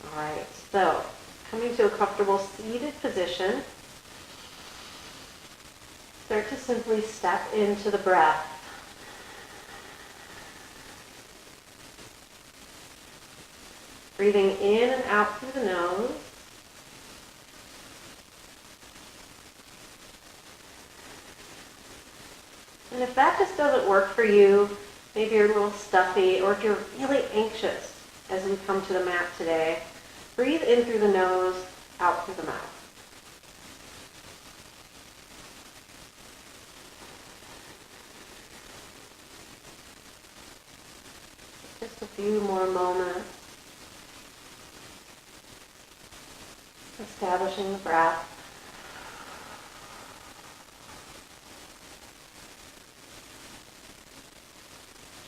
All right, so coming to a comfortable seated position, start to simply step into the breath. Breathing in and out through the nose. And if that just doesn't work for you, maybe you're a little stuffy, or if you're really anxious as we come to the mat today, breathe in through the nose, out through the mouth. Just a few more moments. Establishing the breath.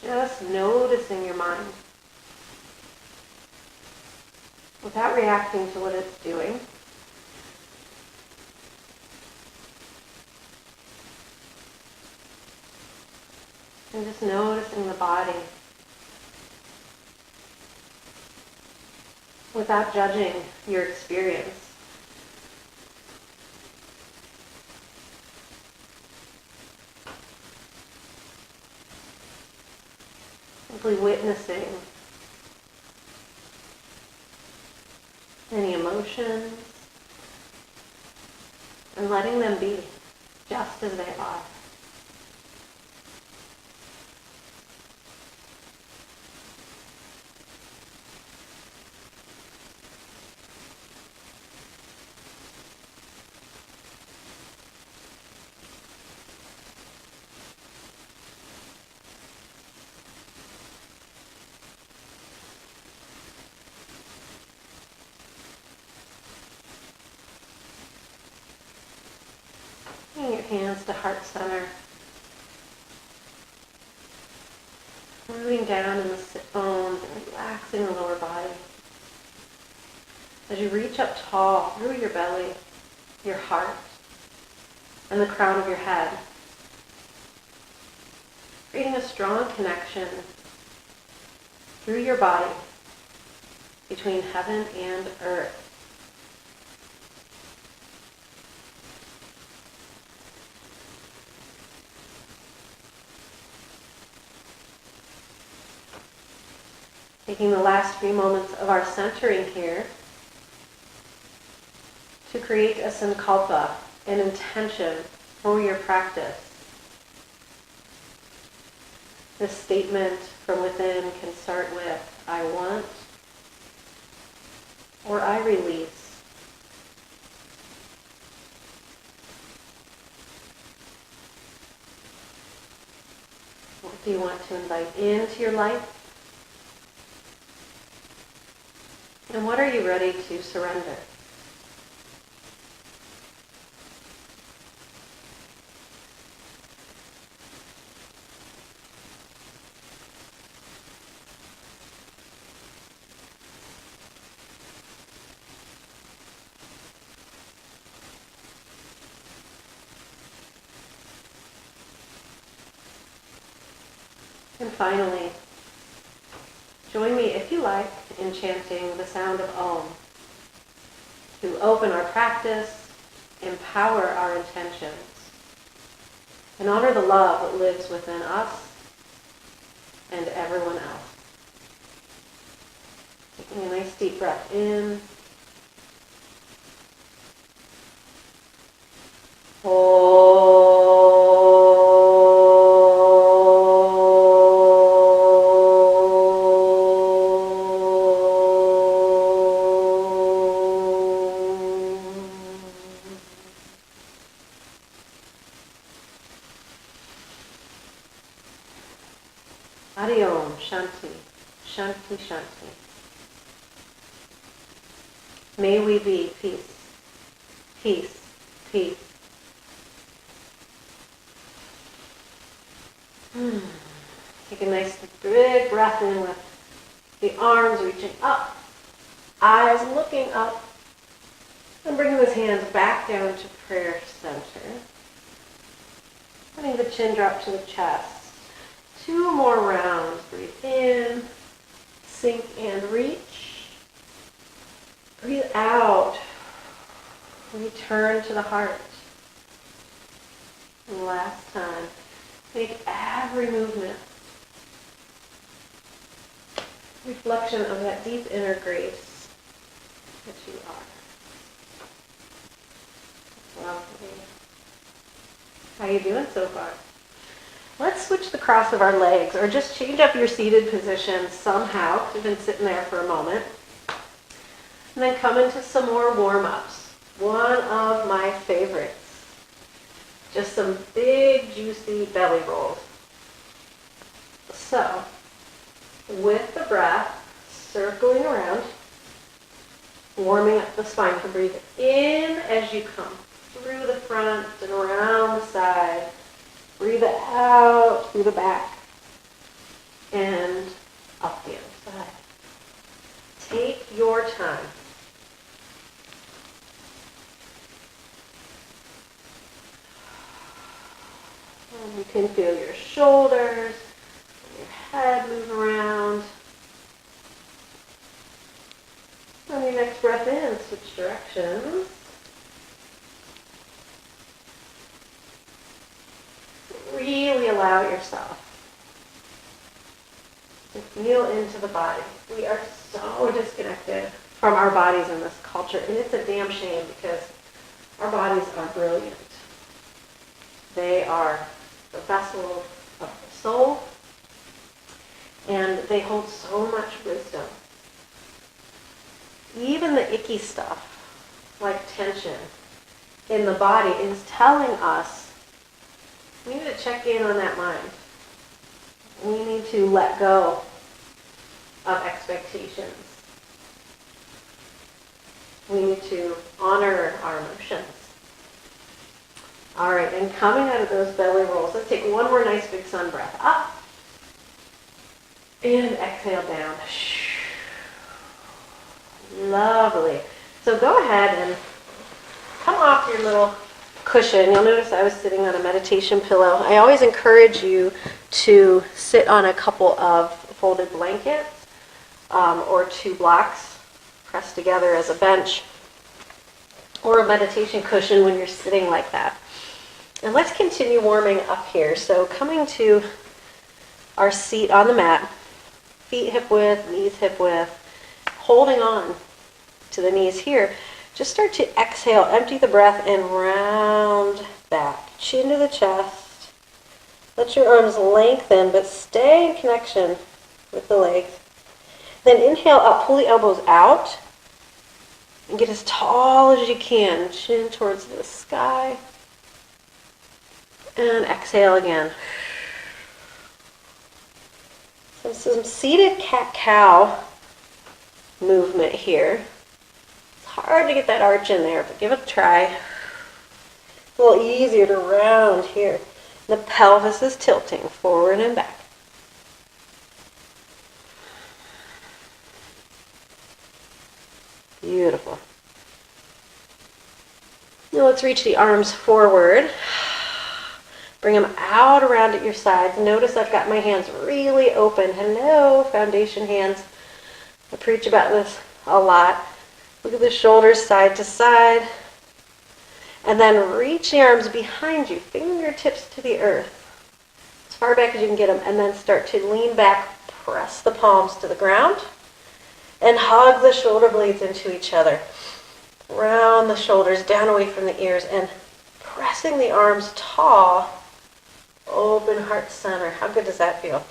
Just noticing your mind without reacting to what it's doing. And just noticing the body without judging your experience. Simply witnessing any emotions and letting them be just as they are. Bring your hands to heart center. Moving down in the sit bones and relaxing the lower body. As you reach up tall through your belly, your heart, and the crown of your head, creating a strong connection through your body between heaven and earth. Taking the last few moments of our centering here to create a sankalpa, an intention for your practice. This statement from within can start with, I want, or I release. What do you want to invite into your life? And what are you ready to surrender? And finally, join me, if you like, in chanting the sound of Om to open our practice, empower our intentions, and honor the love that lives within us and everyone else. Taking a nice deep breath in. Hari Om, Shanti, Shanti, Shanti. May we be peace, peace, peace. Take a nice big breath in with the arms reaching up, eyes looking up, and bringing those hands back down to prayer center. Letting the chin drop to the chest. 2 more rounds. Breathe in, sink and reach. out, return to the heart. And last time, make every movement reflection of that deep inner grace that you are. Lovely. How you doing so far? Let's switch the cross of our legs, or just change up your seated position somehow. You've been sitting there for a moment. And then come into some more warm-ups. One of my favorites. Just some big, juicy belly rolls. So, with the breath, circling around, warming up the spine. So breathe in as you come, through the front and around the side. Breathe it out through the back and up the other side. Take your time. And you can feel your shoulders, your head move around. On your next breath in, switch directions. Really allow yourself to feel into the body. We are so disconnected from our bodies in this culture, and it's a damn shame because our bodies are brilliant. They are the vessel of the soul, and they hold so much wisdom. Even the icky stuff, like tension in the body, is telling us we need to check in on that mind. We need to let go of expectations. We need to honor our emotions. All right, and coming out of those belly rolls, let's take one more nice big sun breath. Up. And exhale down. Lovely. So go ahead and come off your little cushion. You'll notice I was sitting on a meditation pillow. I always encourage you to sit on a couple of folded blankets or 2 blocks pressed together as a bench, or a meditation cushion when you're sitting like that. And let's continue warming up here. So coming to our seat on the mat, feet hip width, knees hip width, holding on to the knees here. Just start to exhale, empty the breath, and round back. Chin to the chest. Let your arms lengthen, but stay in connection with the legs. Then inhale up, pull the elbows out, and get as tall as you can. Chin towards the sky. And exhale again. Some seated cat-cow movement here. It's hard to get that arch in there, but give it a try. It's a little easier to round here. The pelvis is tilting forward and back. Beautiful. Now let's reach the arms forward. Bring them out around at your sides. Notice I've got my hands really open. Hello, foundation hands. I preach about this a lot. Look at the shoulders side to side. And then reach the arms behind you, fingertips to the earth. As far back as you can get them. And then start to lean back, press the palms to the ground. And hug the shoulder blades into each other. Round the shoulders, down away from the ears. And pressing the arms tall. Open heart center. How good does that feel?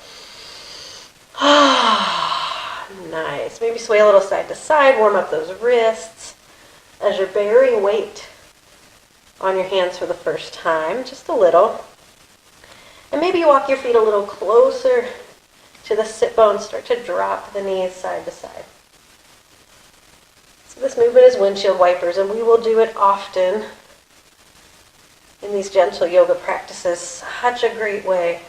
Nice. Maybe sway a little side to side. Warm up those wrists as you're bearing weight on your hands for the first time. Just a little. And maybe you walk your feet a little closer to the sit bones. Start to drop the knees side to side. So this movement is windshield wipers, and we will do it often in these gentle yoga practices. Such a great way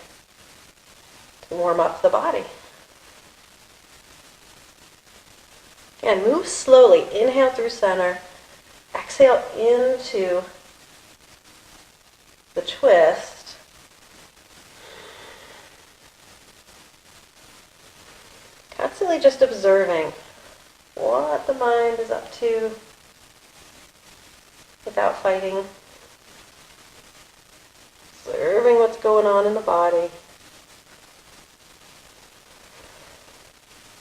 to warm up the body. And move slowly. Inhale through center. Exhale into the twist. Constantly just observing what the mind is up to without fighting. Observing what's going on in the body.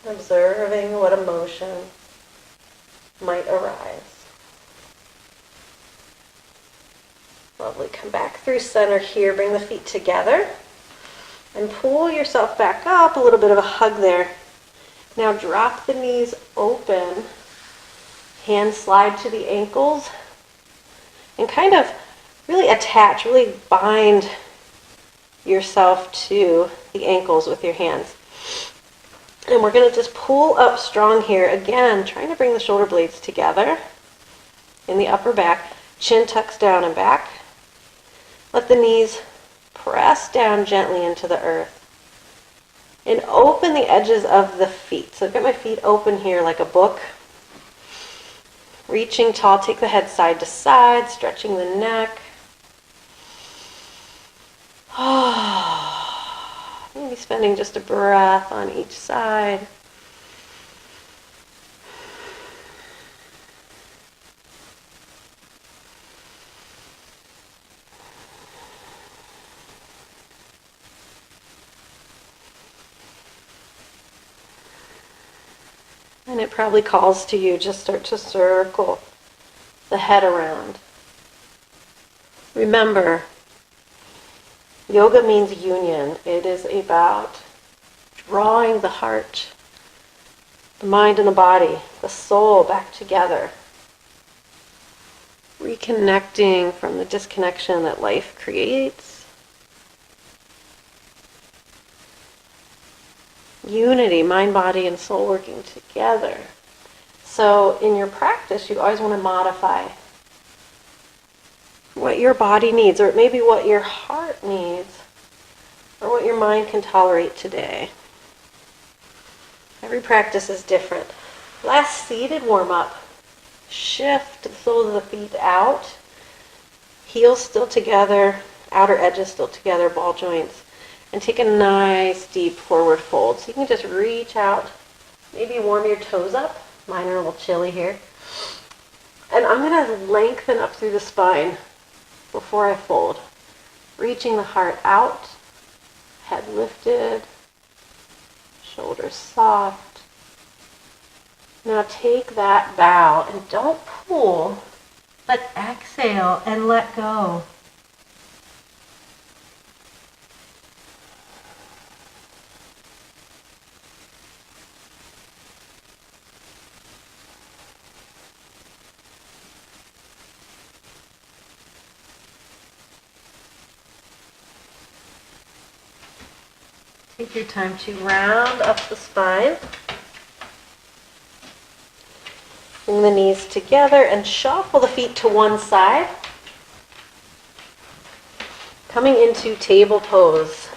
Observing what emotion might arise. Lovely. Come back through center here. Bring the feet together. And pull yourself back up. A little bit of a hug there. Now drop the knees open. Hands slide to the ankles. And kind of really attach, really bind yourself to the ankles with your hands. And we're going to just pull up strong here. Again, trying to bring the shoulder blades together in the upper back. Chin tucks down and back. Let the knees press down gently into the earth. And open the edges of the feet. So I've got my feet open here like a book. Reaching tall, take the head side to side, stretching the neck. Maybe spending just a breath on each side. And it probably calls to you, just start to circle the head around. Remember, yoga means union. It is about drawing the heart, the mind and the body, the soul back together. Reconnecting from the disconnection that life creates. Unity, mind, body, and soul working together. So in your practice, you always want to modify what your body needs, or maybe what your heart needs, or what your mind can tolerate today. Every practice is different. Last seated warm-up. Shift the soles of the feet out. Heels still together, outer edges still together, ball joints. And take a nice deep forward fold. So you can just reach out, maybe warm your toes up. Mine are a little chilly here. And I'm going to lengthen up through the spine before I fold. Reaching the heart out, head lifted, shoulders soft. Now take that bow and don't pull, but exhale and let go. Take your time to round up the spine. Bring the knees together and shuffle the feet to one side. Coming into table pose.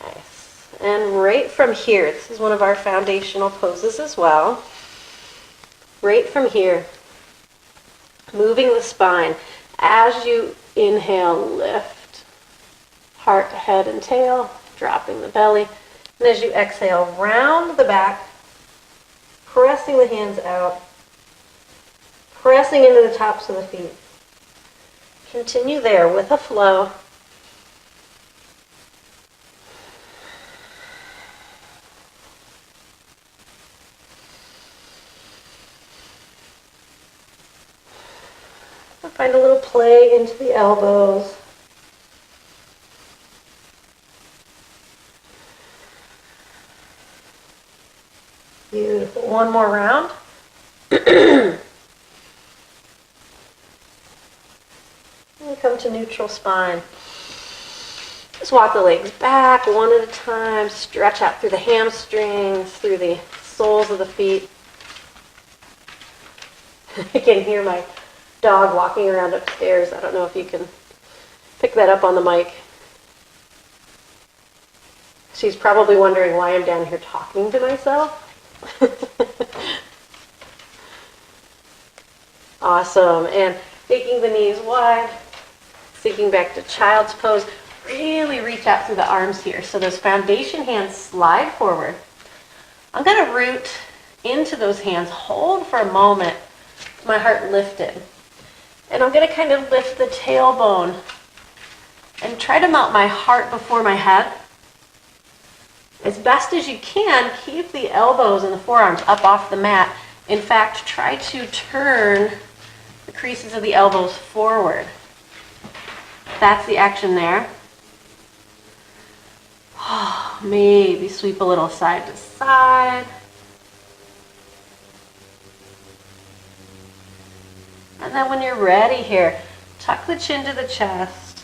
Nice. And right from here, this is one of our foundational poses as well. Right from here, moving the spine. As you inhale, lift. Heart, head, and tail, dropping the belly. And as you exhale, round the back, pressing the hands out, pressing into the tops of the feet. Continue there with a flow. Find a little play into the elbows. Beautiful. One more round. And come to neutral spine. Just walk the legs back one at a time. Stretch out through the hamstrings, through the soles of the feet. I can hear my dog walking around upstairs. I don't know if you can pick that up on the mic. She's probably wondering why I'm down here talking to myself. Awesome. And taking the knees wide, sinking back to child's pose. Really reach out through the arms here. So those foundation hands slide forward. I'm going to root into those hands. Hold for a moment. My heart lifted. And I'm going to kind of lift the tailbone and try to melt my heart before my head. As best as you can, keep the elbows and the forearms up off the mat. In fact, try to turn the creases of the elbows forward. That's the action there. Maybe sweep a little side to side. And then when you're ready here, tuck the chin to the chest.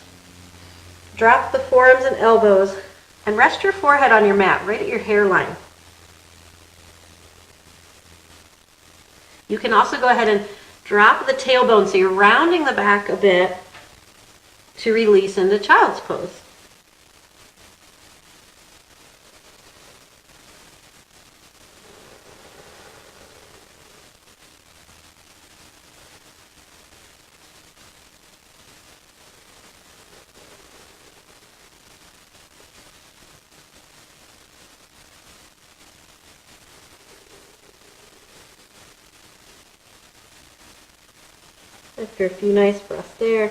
Drop the forearms and elbows and rest your forehead on your mat, right at your hairline. You can also go ahead and drop the tailbone so you're rounding the back a bit to release into child's pose. After a few nice breaths there,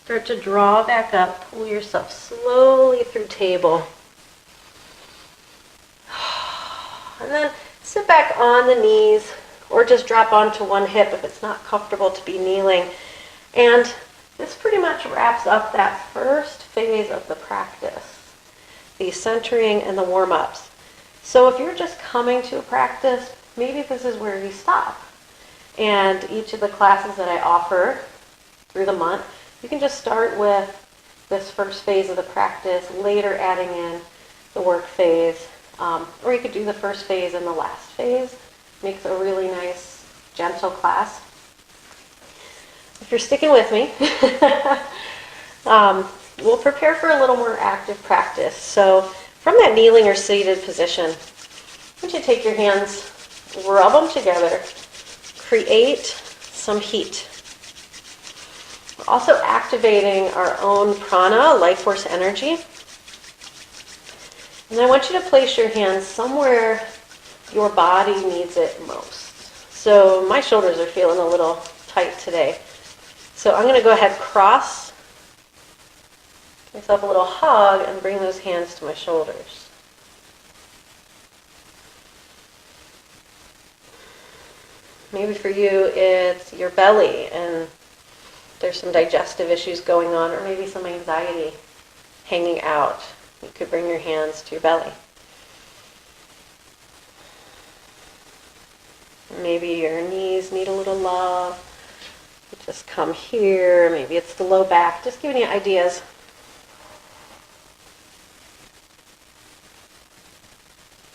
start to draw back up. Pull yourself slowly through table. And then sit back on the knees or just drop onto one hip if it's not comfortable to be kneeling. And this pretty much wraps up that first phase of the practice, the centering and the warm-ups. So if you're just coming to a practice, maybe this is where you stop. And each of the classes that I offer through the month, you can just start with this first phase of the practice, later adding in the work phase, or you could do the first phase and the last phase. Makes a really nice, gentle class. If you're sticking with me, we'll prepare for a little more active practice. So from that kneeling or seated position, I want you to take your hands, rub them together, create some heat. We're also activating our own prana, life force energy. And I want you to place your hands somewhere your body needs it most. So my shoulders are feeling a little tight today. So I'm going to go ahead, cross, give myself a little hug, and bring those hands to my shoulders. Maybe for you it's your belly and there's some digestive issues going on, or maybe some anxiety hanging out. You could bring your hands to your belly. Maybe your knees need a little love. You just come here. Maybe it's the low back. Just giving you ideas.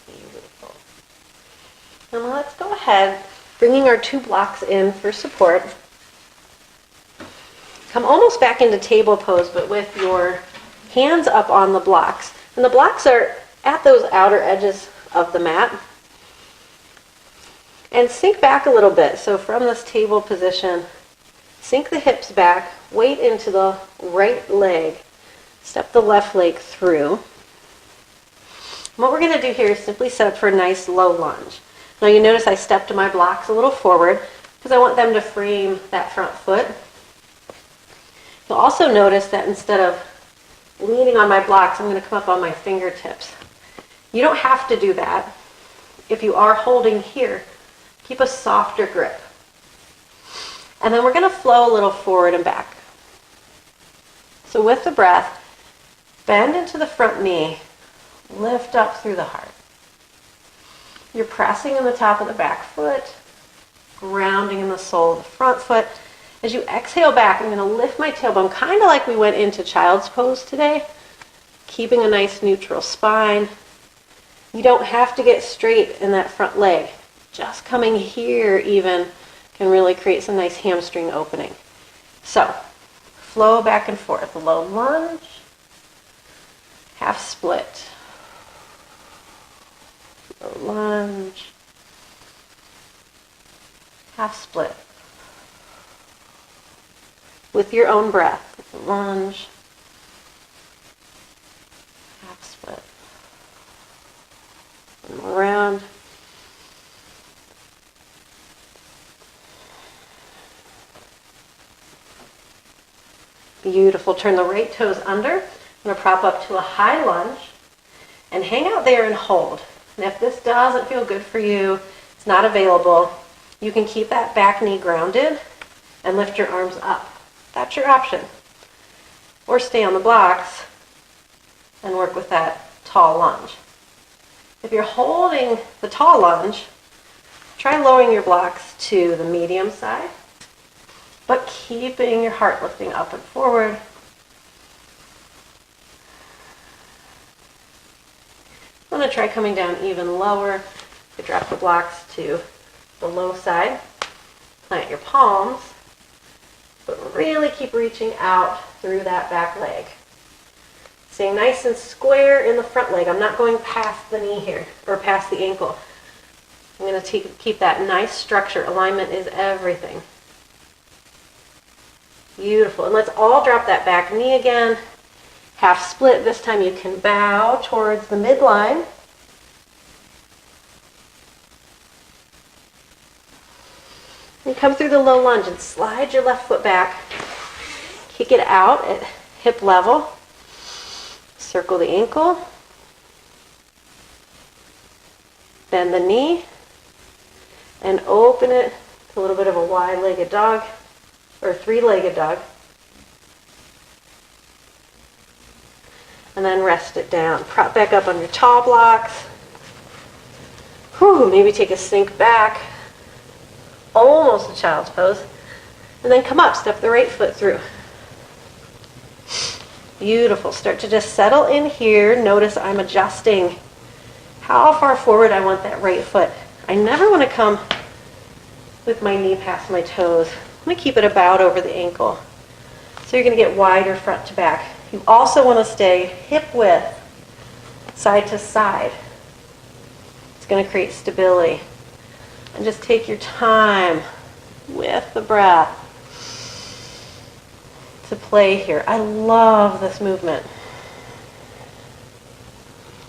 Beautiful. And let's go ahead, bringing our two blocks in for support. Come almost back into table pose, but with your hands up on the blocks. And the blocks are at those outer edges of the mat. And sink back a little bit. So from this table position, sink the hips back, weight into the right leg, step the left leg through. And what we're going to do here is simply set up for a nice low lunge. Now you notice I stepped my blocks a little forward because I want them to frame that front foot. You'll also notice that instead of leaning on my blocks, I'm going to come up on my fingertips. You don't have to do that. If you are holding here, keep a softer grip. And then we're going to flow a little forward and back. So with the breath, bend into the front knee, lift up through the heart. You're pressing in the top of the back foot, grounding in the sole of the front foot. As you exhale back, I'm going to lift my tailbone, kind of like we went into child's pose today, keeping a nice neutral spine. You don't have to get straight in that front leg. Just coming here even can really create some nice hamstring opening. So, flow back and forth. Low lunge, half split. Low lunge, half split. With your own breath. Lunge, half split. And around. Beautiful. Turn the right toes under. I'm going to prop up to a high lunge and hang out there and hold. And if this doesn't feel good for you, it's not available, you can keep that back knee grounded and lift your arms up. That's your option. Or stay on the blocks and work with that tall lunge. If you're holding the tall lunge, try lowering your blocks to the medium side, but keeping your heart lifting up and forward. I'm going to try coming down even lower. You drop the blocks to the low side. Plant your palms, but really keep reaching out through that back leg. Staying nice and square in the front leg. I'm not going past the knee here, or past the ankle. I'm going to keep that nice structure. Alignment is everything. Beautiful. And let's all drop that back knee again. Half split. This time you can bow towards the midline. And come through the low lunge and slide your left foot back. Kick it out at hip level. Circle the ankle. Bend the knee. And open it to a little bit of a wide-legged dog, or three-legged dog. And then rest it down. Prop back up on your tall blocks. Whew, maybe take a sink back. Almost a child's pose. And then come up, step the right foot through. Beautiful. Start to just settle in here. Notice I'm adjusting how far forward I want that right foot. I never want to come with my knee past my toes. I'm going to keep it about over the ankle. So you're going to get wider front to back. You also want to stay hip width, side to side. It's going to create stability. And just take your time with the breath to play here. I love this movement.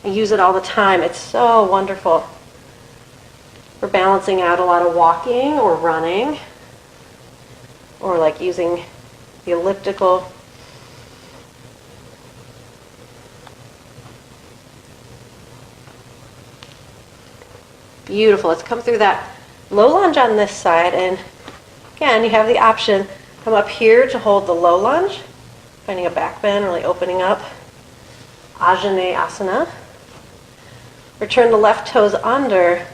I use it all the time. It's so wonderful for balancing out a lot of walking or running, or like using the elliptical. Beautiful. Let's come through that low lunge on this side, and again, you have the option. Come up here to hold the low lunge, finding a back bend, really opening up. Asana. Return the left toes under.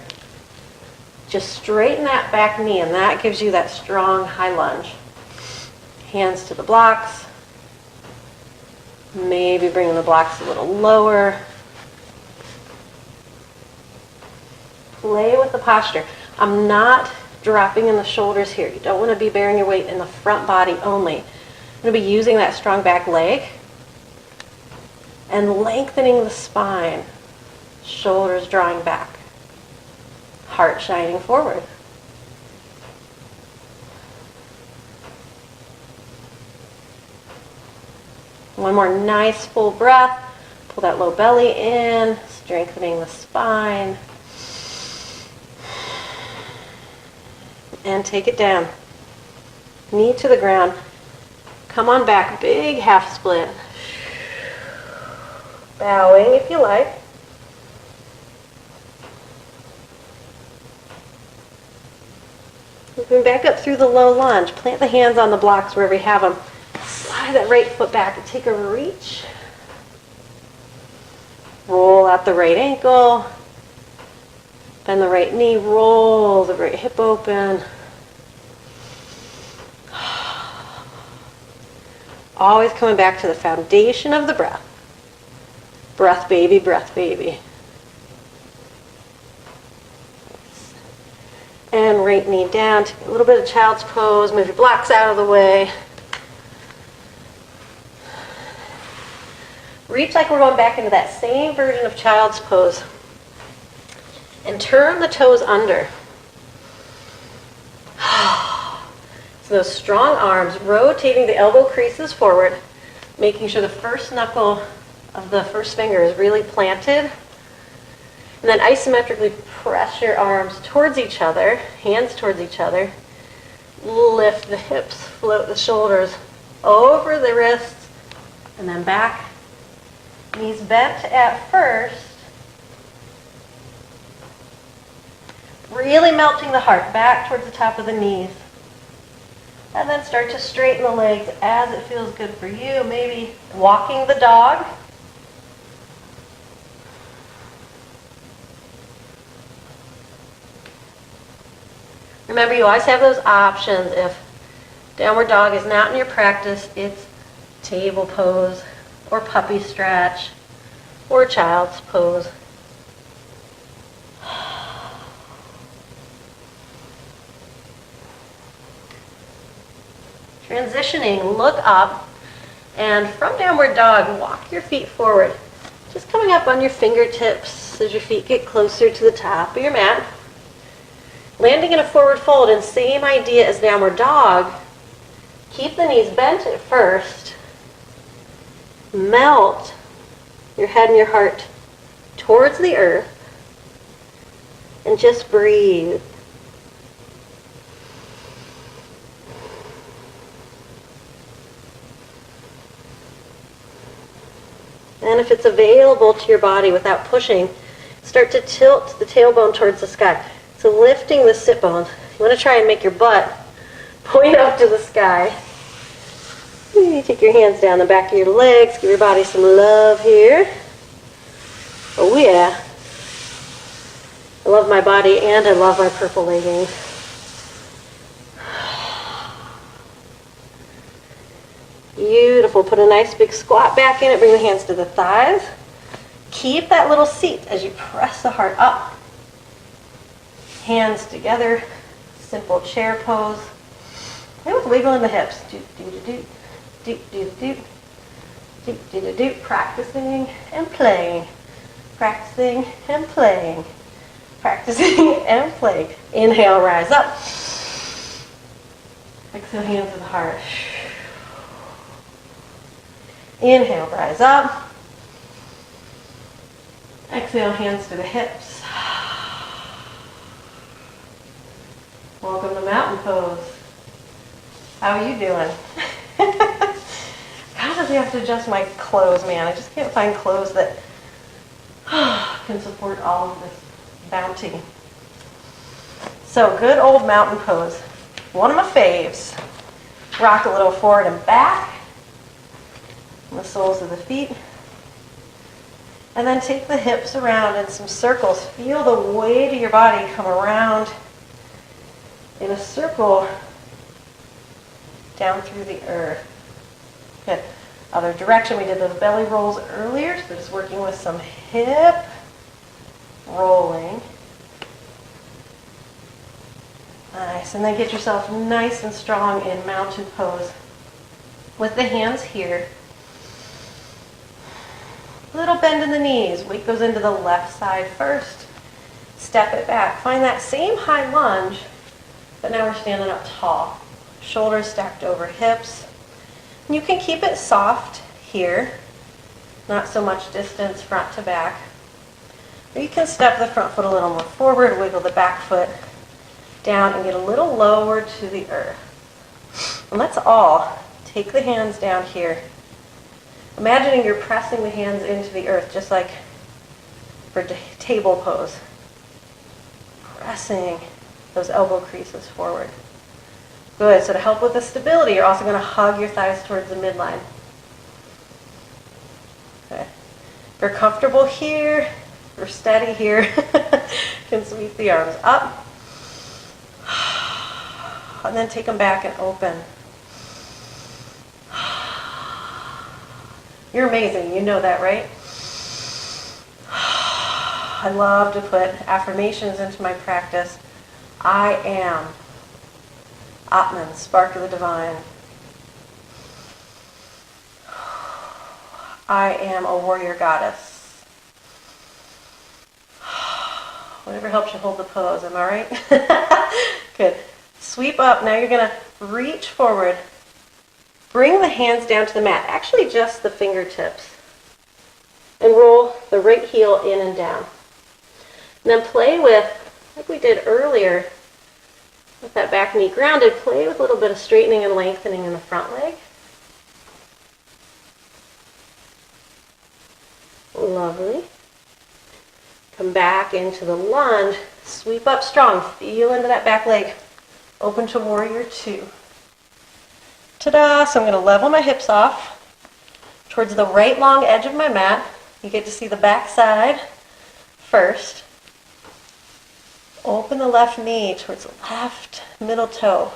Just straighten that back knee, and that gives you that strong high lunge. Hands to the blocks. Maybe bringing the blocks a little lower. Play with the posture. I'm not dropping in the shoulders here. You don't want to be bearing your weight in the front body only. I'm going to be using that strong back leg and lengthening the spine. Shoulders drawing back. Heart shining forward. One more nice full breath. Pull that low belly in, strengthening the spine. And take it down. Knee to the ground. Come on back, big half split. Bowing if you like. Moving back up through the low lunge. Plant the hands on the blocks wherever you have them. Slide that right foot back and take a reach. Roll out the right ankle. Bend the right knee. Roll the right hip open. Always coming back to the foundation of the breath. Breath baby, breath baby. And right knee down. Take a little bit of child's pose. Move your blocks out of the way. Reach like we're going back into that same version of child's pose. And turn the toes under. So those strong arms, rotating the elbow creases forward, making sure the first knuckle of the first finger is really planted. And then isometrically press your arms towards each other, hands towards each other. Lift the hips, float the shoulders. over the wrists, and then back. Knees bent at first. Really melting the heart back towards the top of the knees. And then start to straighten the legs as it feels good for you. Maybe walking the dog. Remember, you always have those options. If downward dog is not in your practice, it's table pose or puppy stretch or child's pose. Transitioning, look up, and from downward dog, walk your feet forward. Just coming up on your fingertips as your feet get closer to the top of your mat. Landing in a forward fold, and same idea as downward dog. Keep the knees bent at first. Melt your head and your heart towards the earth. And just breathe. And if it's available to your body without pushing, start to tilt the tailbone towards the sky. So lifting the sit bones. You want to try and make your butt point up to the sky. You take your hands down the back of your legs. Give your body some love here. Oh yeah. I love my body and I love my purple leggings. Beautiful. Put a nice big squat back in it. Bring the hands to the thighs. Keep that little seat as you press the heart up. Hands together. Simple chair pose. Play with wiggling the hips. Doot, doot, doot, doot, doot, doot, doot, doot, doot. Practicing and playing. Practicing and playing. Practicing and playing. Inhale, rise up. Exhale, hands to the heart. Inhale, rise up. Exhale, hands to the hips. Welcome to mountain pose. How are you doing? God, does he have to adjust my clothes, man? I just can't find clothes that can support all of this bounty. So, good old mountain pose. One of my faves. Rock a little forward and back. The soles of the feet. And then take the hips around in some circles. Feel the weight of your body come around in a circle down through the earth. Good. Other direction. We did those belly rolls earlier, so just working with some hip rolling. Nice. And then get yourself nice and strong in mountain pose with the hands here. Little bend in the knees. Weight goes into the left side first. Step it back. Find that same high lunge, but now we're standing up tall. Shoulders stacked over hips. And you can keep it soft here. Not so much distance front to back. Or you can step the front foot a little more forward, wiggle the back foot down, and get a little lower to the earth. And that's all. Take the hands down here. Imagining you're pressing the hands into the earth, just like for table pose. Pressing those elbow creases forward. Good. So to help with the stability, you're also going to hug your thighs towards the midline. Okay. If you're comfortable here, if you're steady here, you can sweep the arms up. And then take them back and open. You're amazing. You know that, right? I love to put affirmations into my practice. I am Atman, spark of the divine. I am a warrior goddess. Whatever helps you hold the pose, am I right? Good. Sweep up. Now you're going to reach forward. Bring the hands down to the mat, actually just the fingertips. And roll the right heel in and down. And then play with, like we did earlier, with that back knee grounded, play with a little bit of straightening and lengthening in the front leg. Lovely. Come back into the lunge. Sweep up strong. Feel into that back leg. Open to warrior two. Ta-da! So I'm going to level my hips off towards the right long edge of my mat. You get to see the back side first. Open the left knee towards the left middle toe.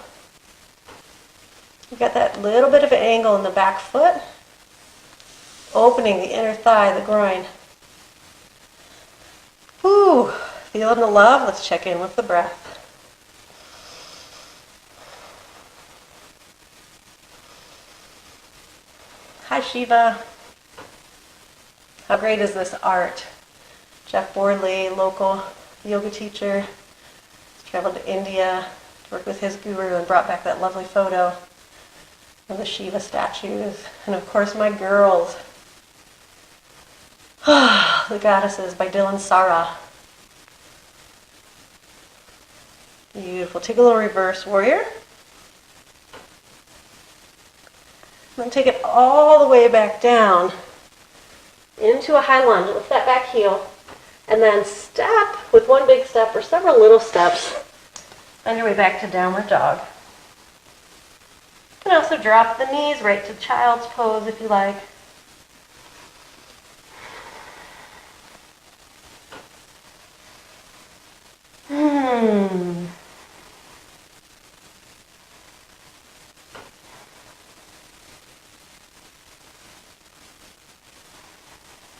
You've got that little bit of an angle in the back foot. Opening the inner thigh, the groin. Whew. Feeling the love? Let's check in with the breath. Hi Shiva. How great is this art? Jeff Bordley, local yoga teacher, has traveled to India to work with his guru and brought back that lovely photo of the Shiva statues. And of course my girls. The Goddesses by Dylan Sara. Beautiful. Take a little reverse warrior. Then take it all the way back down into a high lunge. Lift that back heel. And then step with one big step or several little steps on your way back to downward dog. You can also drop the knees right to child's pose if you like.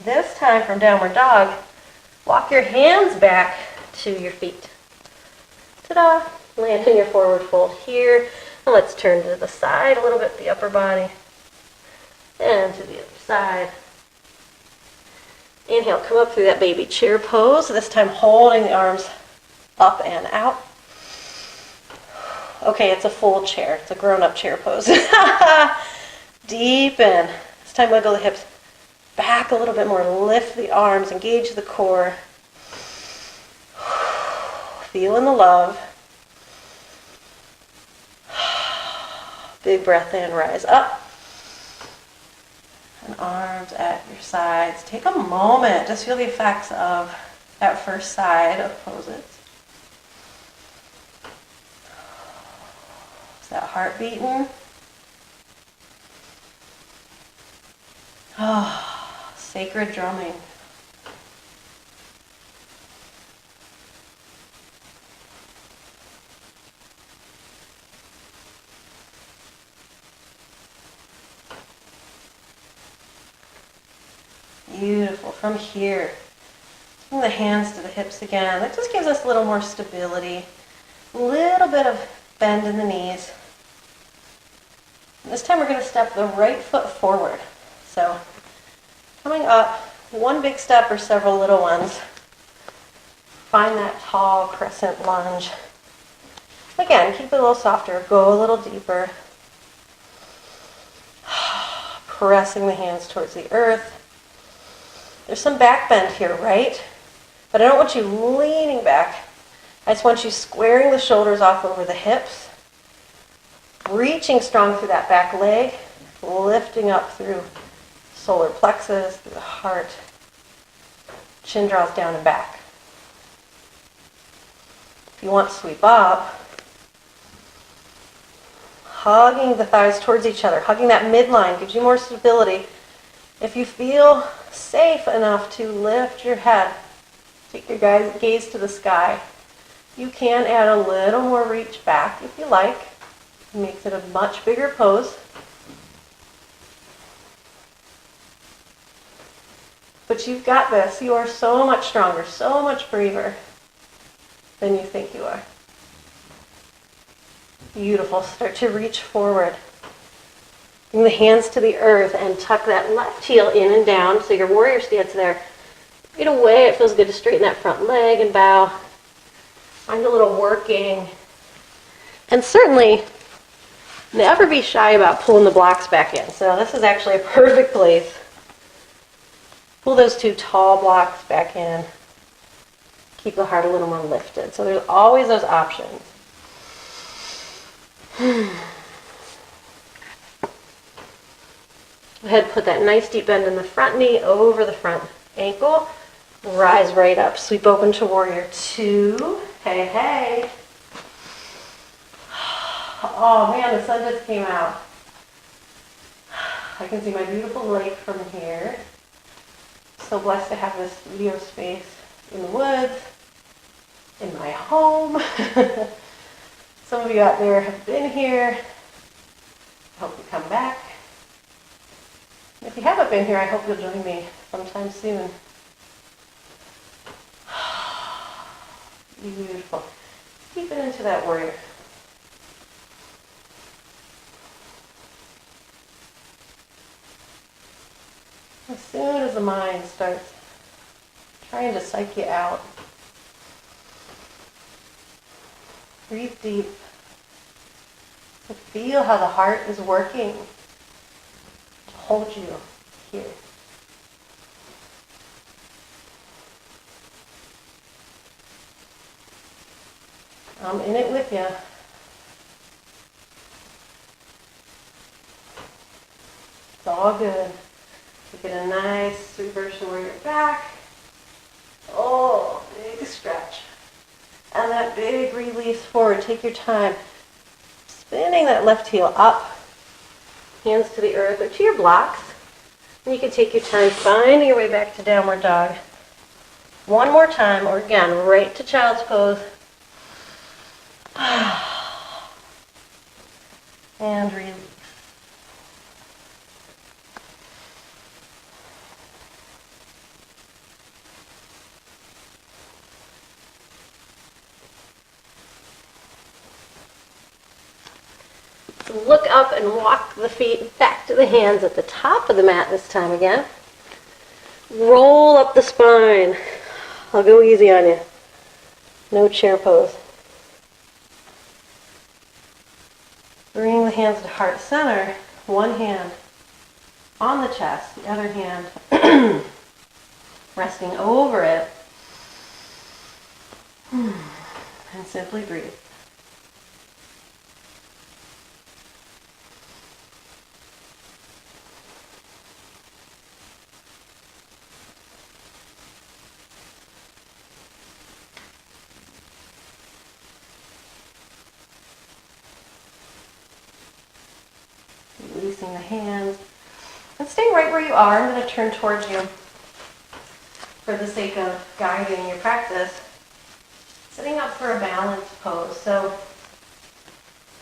This time from downward dog, walk your hands back to your feet. Ta-da! Land in your forward fold here. And let's turn to the side a little bit, the upper body. And to the other side. Inhale, come up through that baby chair pose. This time holding the arms up and out. Okay, it's a full chair. It's a grown-up chair pose. Deepen. This time wiggle the hips back a little bit more. Lift the arms. Engage the core. Feel in the love. Big breath in. Rise up. And arms at your sides. Take a moment. Just feel the effects of that first side of poses. Is that heart beating? Oh, sacred drumming. Beautiful. From here, bring the hands to the hips again. That just gives us a little more stability. A little bit of bend in the knees. And this time we're going to step the right foot forward. So coming up, one big step or several little ones. Find that tall crescent lunge. Again, keep it a little softer. Go a little deeper. Pressing the hands towards the earth. There's some back bend here, right? But I don't want you leaning back. I just want you squaring the shoulders off over the hips. Reaching strong through that back leg. Lifting up through solar plexus, through the heart. Chin draws down and back. If you want to sweep up, hugging the thighs towards each other. Hugging that midline gives you more stability. If you feel safe enough to lift your head, take your gaze to the sky, you can add a little more reach back if you like. It makes it a much bigger pose. But you've got this. You are so much stronger, so much braver than you think you are. Beautiful. Start to reach forward. Bring the hands to the earth and tuck that left heel in and down so your warrior stance there. Get away. It feels good to straighten that front leg and bow. Find a little working. And certainly, never be shy about pulling the blocks back in. So this is actually a perfect place. Pull those two tall blocks back in. Keep the heart a little more lifted. So there's always those options. Go ahead, put that nice deep bend in the front knee over the front ankle. Rise right up. Sweep open to warrior two. Hey, hey. Oh man, the sun just came out. I can see my beautiful lake from here. So blessed to have this studio space in the woods, in my home. Some of you out there have been here. I hope you come back. If you haven't been here, I hope you'll join me sometime soon. Beautiful. Keep it into that warrior. As soon as the mind starts trying to psych you out, breathe deep and feel how the heart is working to hold you here. I'm in it with you. It's all good. You get a nice reversion where you're back. Oh, big stretch. And that big release forward. Take your time. Spinning that left heel up. Hands to the earth or to your blocks. And you can take your time finding your way back to downward dog. One more time, or again, right to child's pose. And release. So look up and walk the feet back to the hands at the top of the mat this time again. Roll up the spine. I'll go easy on you. No chair pose. Bring the hands to heart center. One hand on the chest, the other hand resting over it. And simply breathe. Releasing the hands. And stay right where you are. I'm going to turn towards you for the sake of guiding your practice. Sitting up for a balanced pose. So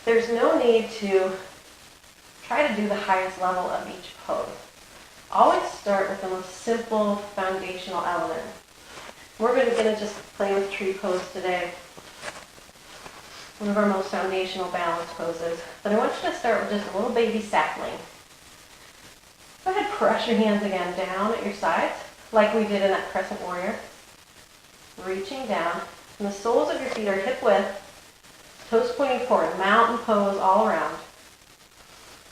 there's no need to try to do the highest level of each pose. Always start with the most simple foundational element. We're going to just play with tree pose today. One of our most foundational balance poses. But I want you to start with just a little baby sapling. Go ahead, press your hands again down at your sides, like we did in that crescent warrior. Reaching down. And the soles of your feet are hip width, toes pointing forward, mountain pose all around.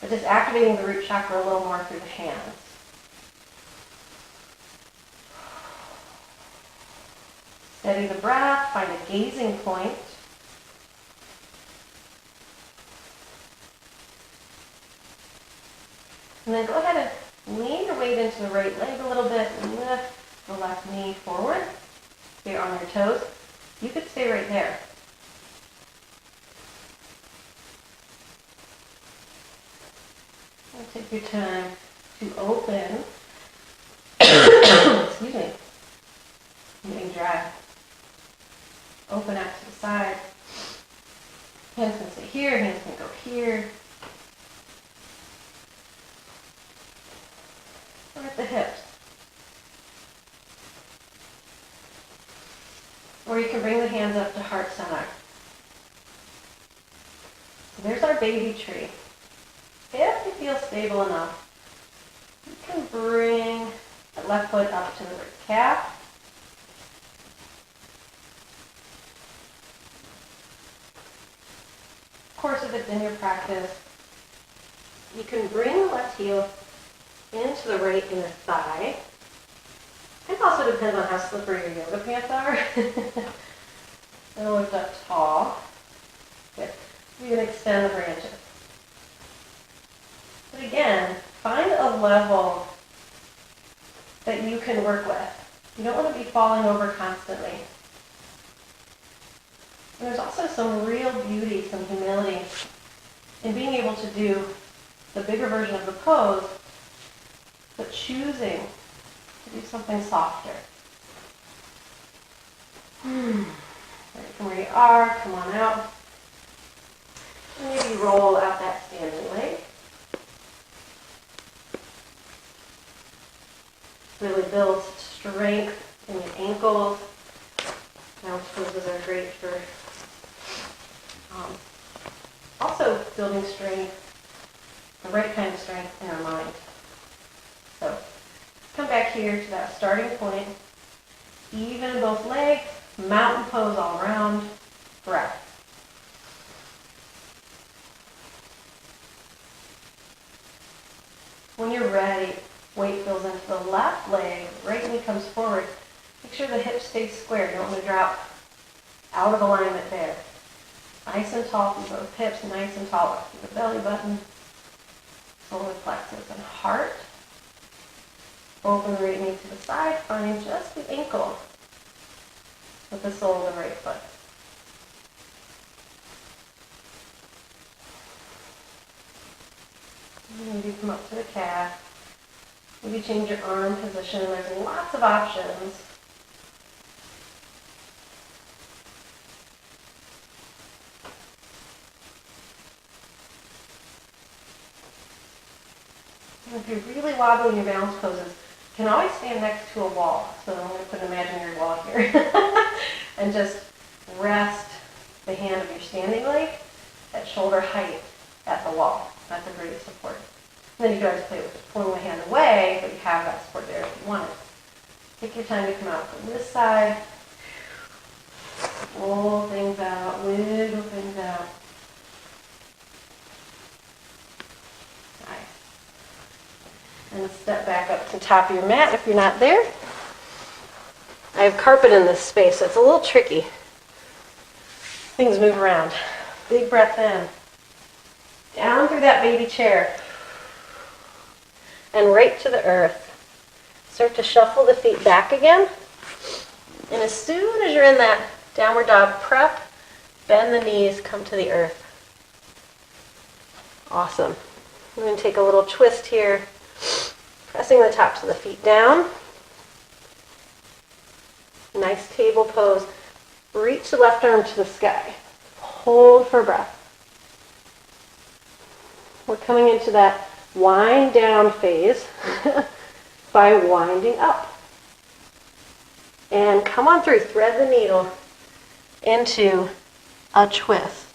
But just activating the root chakra a little more through the hands. Steady the breath, find a gazing point. And then go ahead and lean your weight into the right leg a little bit and lift the left knee forward. Stay on your toes. You could stay right there. And take your time to open. Excuse me. I'm getting dry. Open out to the side. Hands can stay here, hands can go here. Or at the hips. Or you can bring the hands up to heart center. So there's our baby tree. If you feel stable enough, you can bring the left foot up to the right calf. Of course, if it's in your practice, you can bring the left heel into the right inner thigh. It also depends on how slippery your yoga pants are. And lift up tall. Good. You can extend the branches. But again, find a level that you can work with. You don't want to be falling over constantly. And there's also some real beauty, some humility in being able to do the bigger version of the pose, but choosing to do something softer. Right from where you are, come on out. And maybe roll out that standing leg. Really builds strength in your ankles. Bounce poses are great for also building strength, the right kind of strength in our mind. So come back here to that starting point. Even both legs, mountain pose all around, breath. When you're ready, weight fills into the left leg, right knee comes forward. Make sure the hips stay square. You don't want to drop out of alignment there. Nice and tall through both hips, nice and tall up through the belly button, solar plexus and heart. Open the right knee to the side, find just the ankle with the sole of the right foot. Maybe come up to the calf. Maybe change your arm position. There's lots of options. And if you're really wobbly in your balance poses, you can always stand next to a wall. So I'm going to put an imaginary wall here. And just rest the hand of your standing leg at shoulder height at the wall. That's a great support. And then you can always play with pulling the hand away, but you have that support there if you want it. Take your time to come out from this side. Roll things out, wiggle things out. Nice. And step back up to the top of your mat if you're not there. I have carpet in this space, so it's a little tricky. Things move around. Big breath in. Down through that baby chair. And right to the earth. Start to shuffle the feet back again. And as soon as you're in that downward dog prep, bend the knees, come to the earth. Awesome. I'm going to take a little twist here, pressing the tops of the feet down. Nice table pose. Reach the left arm to the sky. Hold for breath. We're coming into that wind down phase by winding up. And come on through. Thread the needle into a twist.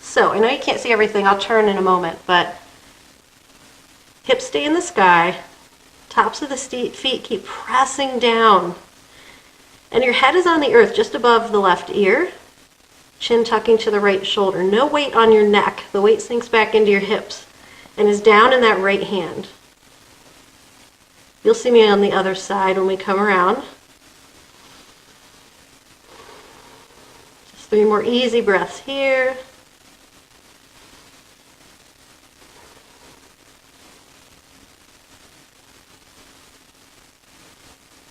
So, I know you can't see everything. I'll turn in a moment, but hips stay in the sky. Tops of the feet keep pressing down. And your head is on the earth just above the left ear. Chin tucking to the right shoulder. No weight on your neck. The weight sinks back into your hips and is down in that right hand. You'll see me on the other side when we come around. Just 3 more easy breaths here.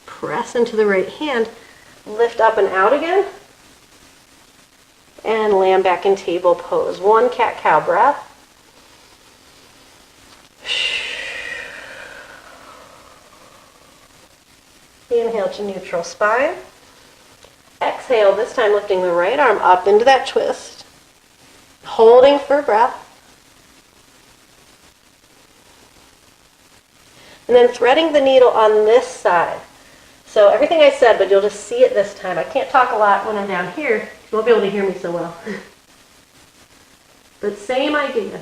Press into the right hand. Lift up and out again. And land back in table pose. 1 cat-cow breath. Inhale to neutral spine. Exhale, this time lifting the right arm up into that twist. Holding for breath. And then threading the needle on this side. So everything I said, but you'll just see it this time. I can't talk a lot when I'm down here. You won't be able to hear me so well. But same idea.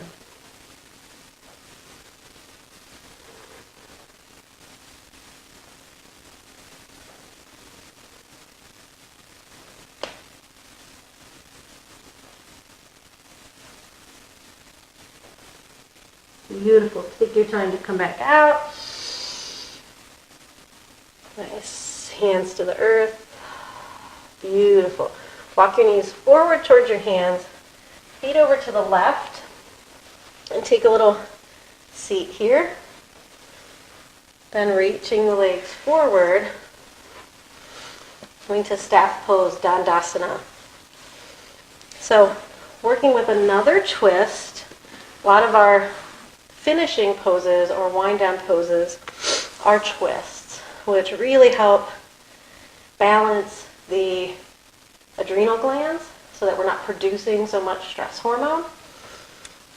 Beautiful. Take your time to come back out. Nice. Hands to the earth. Beautiful. Walk your knees forward towards your hands. Feet over to the left. And take a little seat here. Then reaching the legs forward, going to staff pose, Dandasana. So working with another twist, a lot of our finishing poses or wind down poses are twists, which really help balance the adrenal glands so that we're not producing so much stress hormone.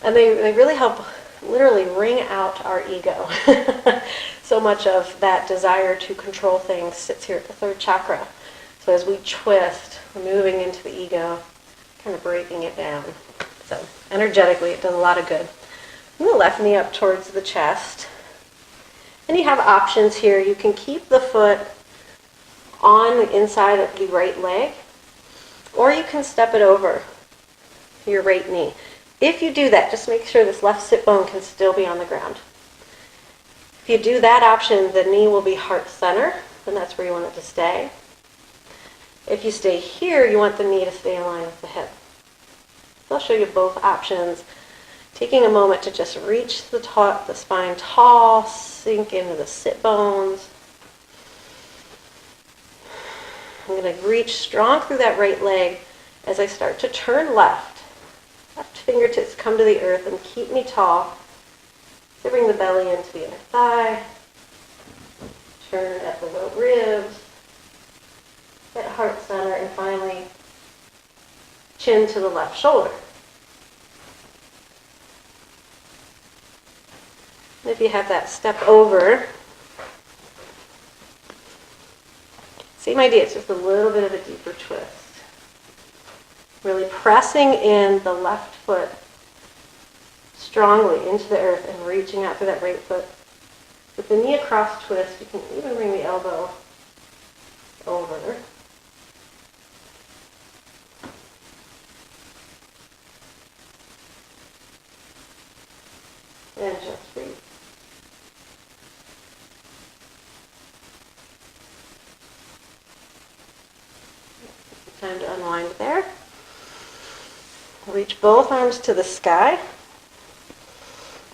And they really help literally wring out our ego. So much of that desire to control things sits here at the third chakra. So as we twist, we're moving into the ego, kind of breaking it down. So energetically, it does a lot of good. Move the left knee up towards the chest. And you have options here. You can keep the foot on the inside of the right leg, or you can step it over your right knee. If you do that, just make sure this left sit bone can still be on the ground. If you do that option, the knee will be heart center, and that's where you want it to stay. If you stay here, you want the knee to stay in line with the hip. So I'll show you both options. Taking a moment to just reach the spine tall, sink into the sit bones. I'm going to reach strong through that right leg as I start to turn left. Left fingertips come to the earth and keep me tall. So bring the belly into the inner thigh. Turn at the low ribs. At heart center, and finally chin to the left shoulder. And if you have that step over, same idea, it's just a little bit of a deeper twist. Really pressing in the left foot strongly into the earth and reaching out through that right foot. With the knee across twist, you can even bring the elbow over. And just breathe. Time to unwind there. Reach both arms to the sky.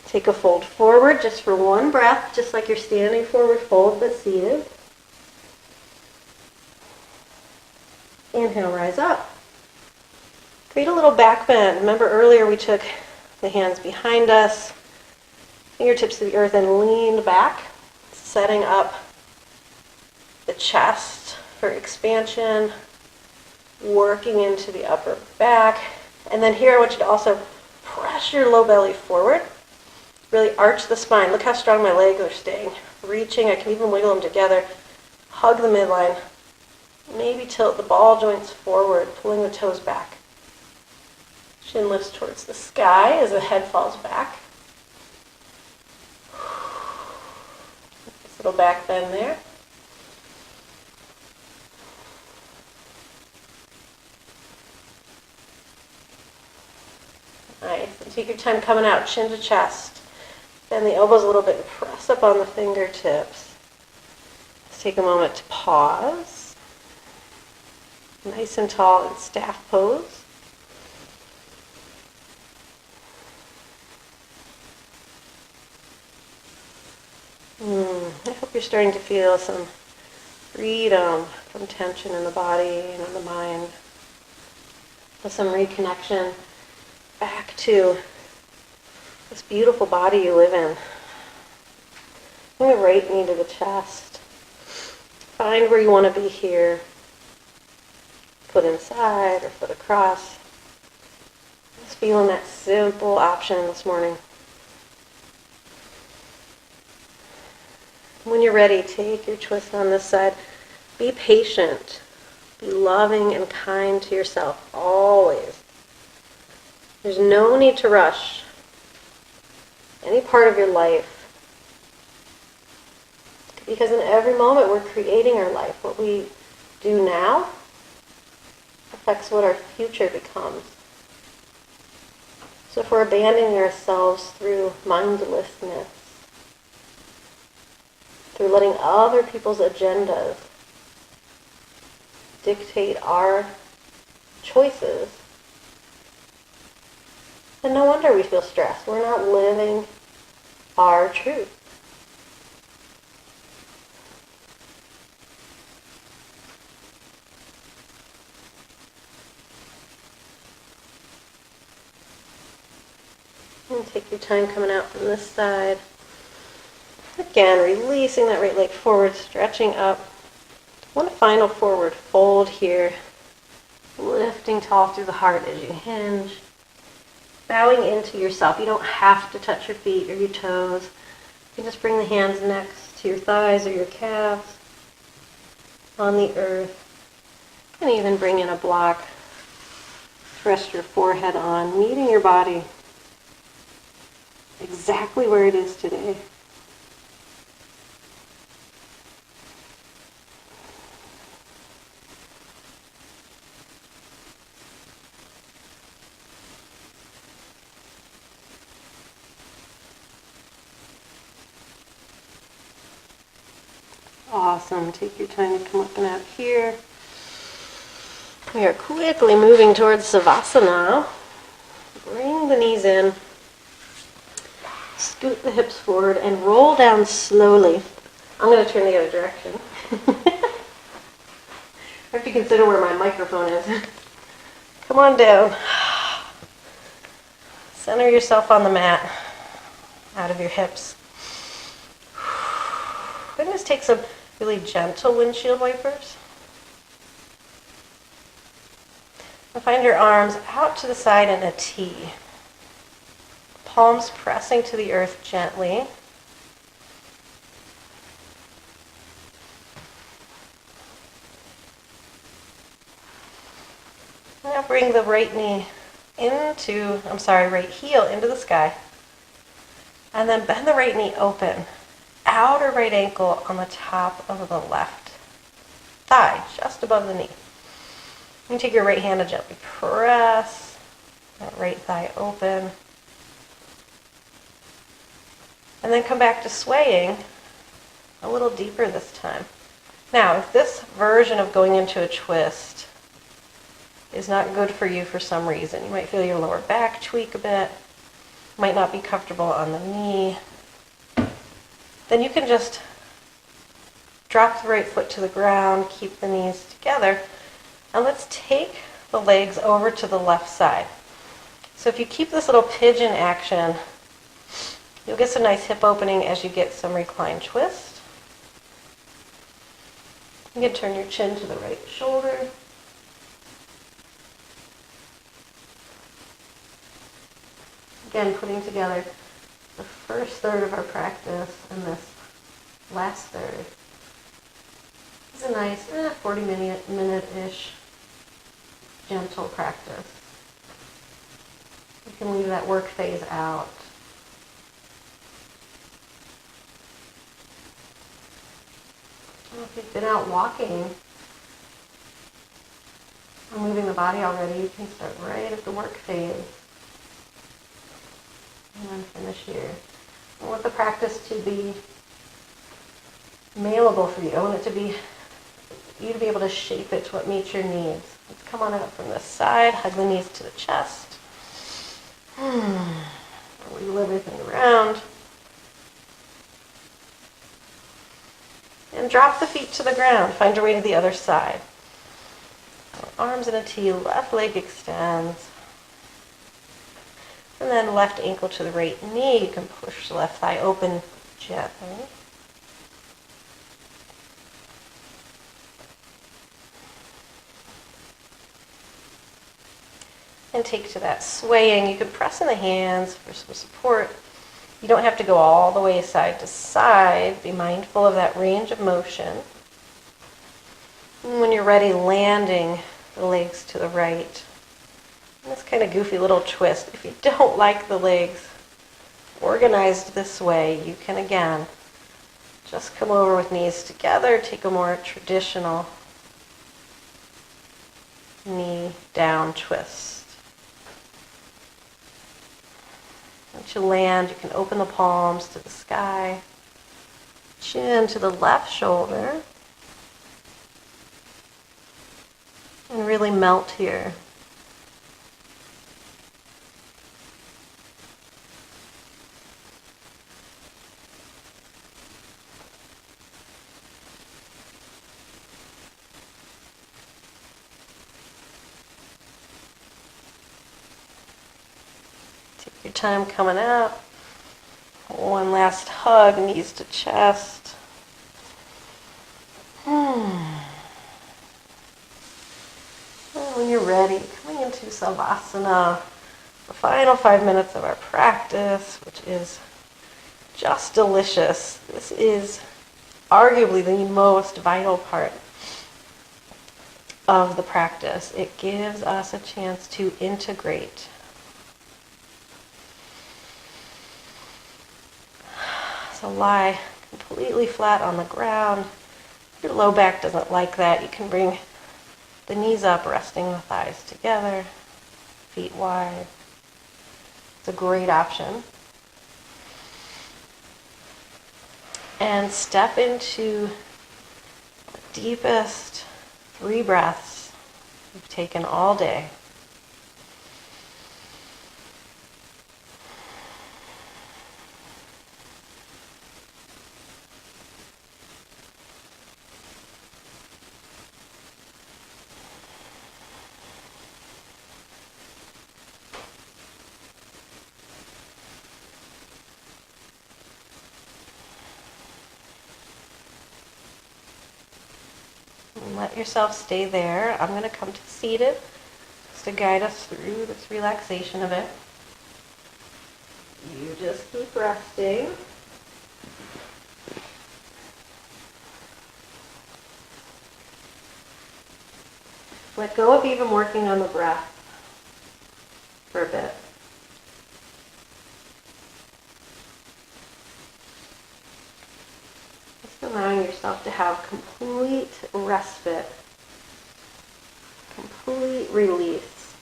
Take a fold forward just for one breath, just like you're standing forward fold but seated. Inhale, rise up. Create a little back bend. Remember earlier we took the hands behind us, fingertips to the earth, and leaned back, setting up the chest for expansion, working into the upper back. And then here I want you to also press your low belly forward. Really arch the spine. Look how strong my legs are staying. Reaching, I can even wiggle them together. Hug the midline. Maybe tilt the ball joints forward, pulling the toes back. Chin lifts towards the sky as the head falls back. Nice little back bend there. Nice. And take your time coming out, chin to chest. Bend the elbows a little bit and press up on the fingertips. Let's take a moment to pause. Nice and tall in staff pose. I hope you're starting to feel some freedom from tension in the body and in the mind. With some reconnection back to this beautiful body you live in. Bring the right knee to the chest. Find where you want to be here. Foot inside or foot across. Just feeling that simple option this morning. When you're ready, take your twist on this side. Be patient. Be loving and kind to yourself, always. There's no need to rush any part of your life. Because in every moment we're creating our life. What we do now affects what our future becomes. So if we're abandoning ourselves through mindlessness, through letting other people's agendas dictate our choices, then no wonder we feel stressed. We're not living our truth. And take your time coming out from this side. Again, releasing that right leg forward, stretching up. One final forward fold here. Lifting tall through the heart as you hinge. Bowing into yourself. You don't have to touch your feet or your toes. You can just bring the hands next to your thighs or your calves on the earth. And even bring in a block to rest your forehead on, meeting your body exactly where it is today. Awesome. Take your time to come up and out here. We are quickly moving towards savasana. Bring the knees in. Scoot the hips forward and roll down slowly. I'm going to turn the other direction. I have to consider where my microphone is. Come on down. Center yourself on the mat, out of your hips. Then just take some really gentle windshield wipers. And find your arms out to the side in a T. Palms pressing to the earth gently. Now bring the right heel into the sky. And then bend the right knee open. Outer right ankle on the top of the left thigh, just above the knee. You take your right hand and gently press that right thigh open. And then come back to swaying a little deeper this time. Now, if this version of going into a twist is not good for you for some reason, you might feel your lower back tweak a bit, might not be comfortable on the knee, then you can just drop the right foot to the ground, keep the knees together, and let's take the legs over to the left side. So if you keep this little pigeon action, you'll get some nice hip opening as you get some reclined twist. You can turn your chin to the right shoulder. Again, putting together the first third of our practice and this last third. It's a nice 40-minute-ish gentle practice. You can leave that work phase out. Well, if you've been out walking or moving the body already, you can start right at the work phase and then finish here. I want the practice to be malleable for you. I want it to be you to be able to shape it to what meets your needs. Let's come on out from this side, hug the knees to the chest. Wiggle everything around. And drop the feet to the ground. Find your way to the other side. Arms in a T, left leg extends. And then left ankle to the right knee. You can push the left thigh open gently. And take to that swaying. You can press in the hands for some support. You don't have to go all the way side to side. Be mindful of that range of motion. And when you're ready, landing the legs to the right. And this kind of goofy little twist. If you don't like the legs organized this way, you can again just come over with knees together. Take a more traditional knee down twist. Once you land, you can open the palms to the sky, chin to the left shoulder, and really melt here. your time coming out. One last hug, knees to chest. And when you're ready, coming into savasana, the final 5 minutes of our practice, which is just delicious. This is arguably the most vital part of the practice. It gives us a chance to integrate. So lie completely flat on the ground. If your low back doesn't like that, you can bring the knees up, resting the thighs together, feet wide. It's a great option. And step into the deepest 3 breaths you've taken all day. And let yourself stay there. I'm going to come to seated just to guide us through this relaxation of it. You just keep resting. Let go of even working on the breath for a bit. Allowing yourself to have complete respite, complete release.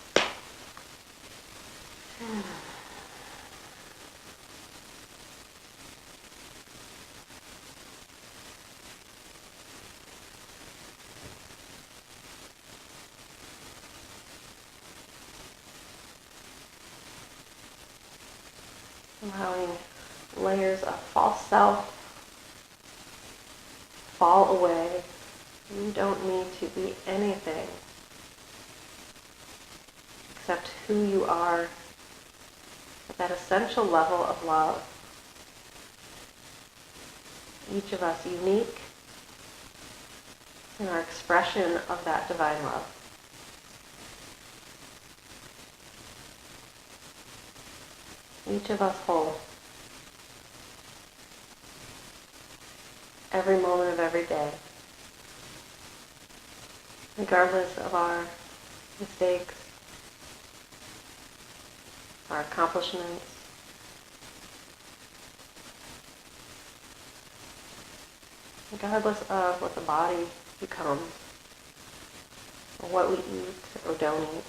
Allowing layers of false self fall away. You don't need to be anything except who you are at that essential level of love. Each of us unique in our expression of that divine love. Each of us whole. Every moment of every day, regardless of our mistakes, our accomplishments, regardless of what the body becomes, or what we eat or don't eat.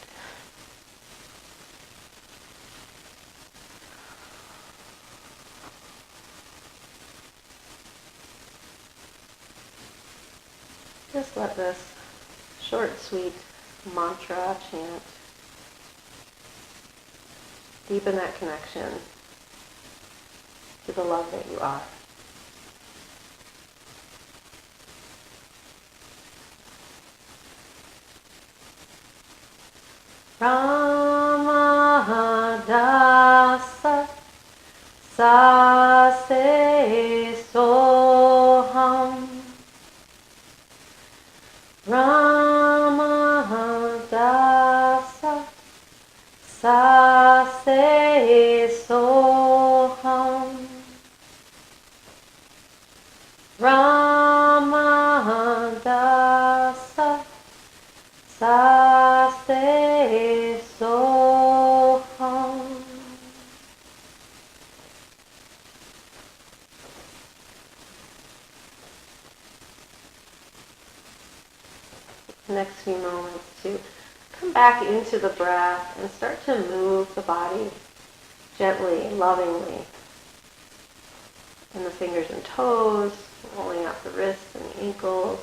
Just let this short, sweet mantra chant deepen that connection to the love that you are. Ramadasa Sase Soham Ramadasa Sase Soham Ramadasa Sase Soham. Next few moments to come back into the breath and start to move the body gently, lovingly. And the fingers and toes, rolling out the wrists and the ankles.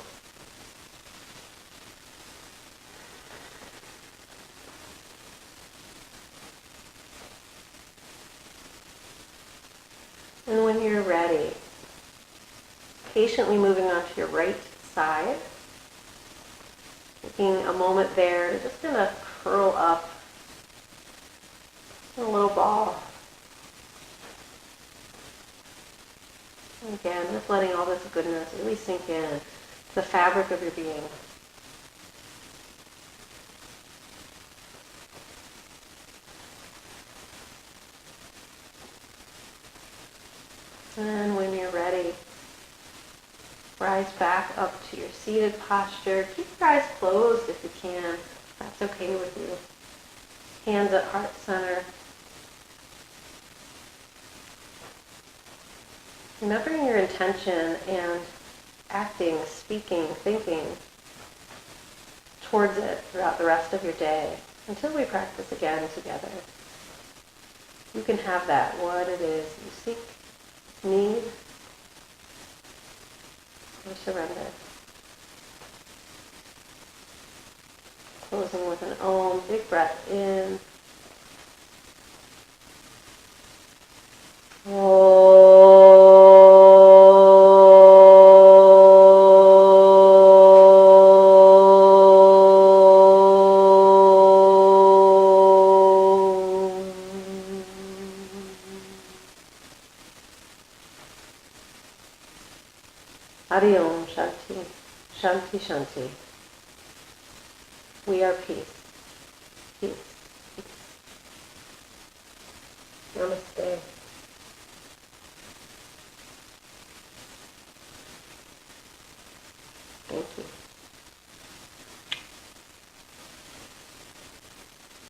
And when you're ready, patiently moving on to your right side, taking a moment there to just kind of curl up in a little ball Again, just letting all this goodness really sink in to the fabric of your being. And when you're ready, rise back up to your seated posture. Keep your eyes closed if you can. If that's okay with you. Hands at heart center. Remembering your intention and acting, speaking, thinking towards it throughout the rest of your day until we practice again together. You can have that, what it is you seek, need, or surrender. Closing with an Om, big breath in. Hari Om, Shanti, Shanti, Shanti. We are peace. Peace. Peace. Namaste.